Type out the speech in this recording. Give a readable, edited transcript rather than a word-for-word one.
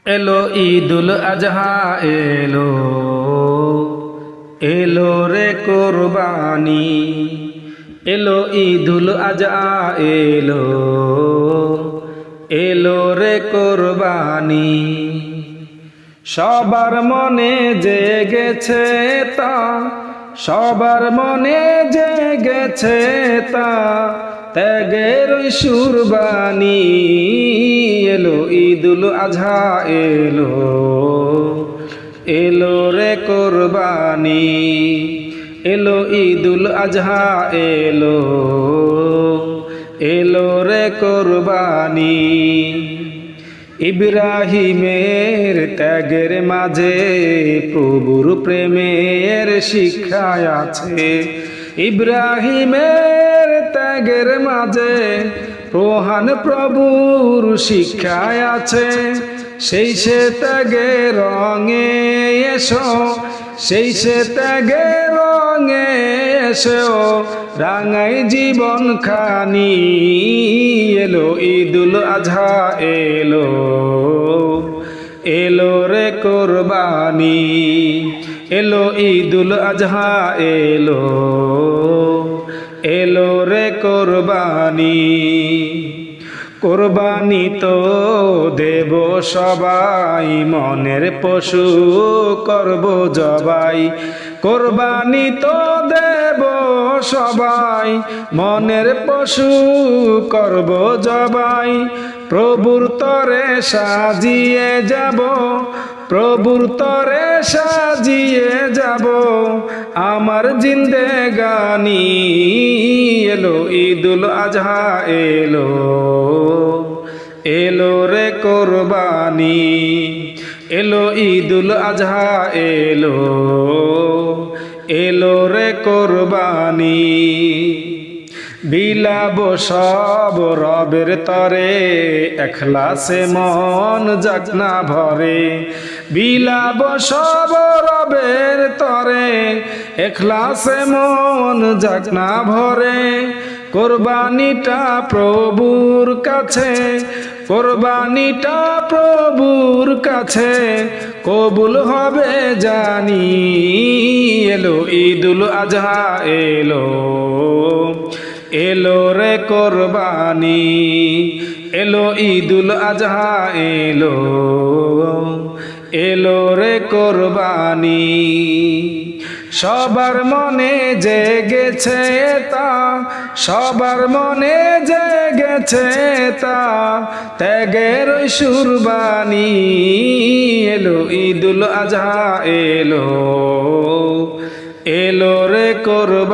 এলো ঈদুল আজহা এলো, এলো রে কোরবানি। এলো ঈদুল আজহা এলো, এলো রে কোরবানি। সবার মনে জেগেছে তা, সবার মনে জেগেছে তা, ত্যাগের সুরবানি। এলো ঈদুল আজহা এলো, এলো রে কোরবানি। এলো ঈদুল আজহা এলো, এলো রে কোরবানি। ইব্রাহিমের ত্যাগের মাঝে প্রভুর প্রেমের শিক্ষায় আছে। ইব্রাহিমের ত্যাগের মাঝে প্রহান প্রভুর শিক্ষায় আছে। সেই সে ত্যাগে রঙে এসো, সেই সে ত্যাগে রঙে এসো, রাঙাই জীবন খানি। এলো ঈদুল আজহা এলো, এলো রে কোরবানি। এলো ঈদুল আজহা এলো, এলো রে কোরবানি। কোরবানি তো দেব সবাই, মনের পশু করব জবাই। কোরবানি তো দেব সবাই, মনের পশু করব জবাই। প্রভুর তরে সাজিয়ে যাব, প্রভুর তরে সাজিয়ে যাব আমার জিন্দেগানি। এলো ঈদুল আজহা এলো, এলো রে কোরবানি। এলো ঈদুল আজহা এলো, এলো রে কোরবানি। বিলাব সব রবের তরে, এখলাসে মন যাক না ভরে। বিলাব সব রবের তরে, এখলাসে মন যাক না ভরে। কোরবানিটা প্রভুর কাছে, কোরবানিটা প্রভুর কাছে কবুল হবে জানি। এলো ঈদুল আজহা এলো, এলো রে কোরবানি। এলো ঈদুল আজহা এলো, এলো রে কোরবানি। সবার মনে জেগেছে তা, সবার মনে জেগেছে তা, ত্যাগের সুরবানি। এলো ঈদুল আজহা এলো, এলো রে কোরবানি।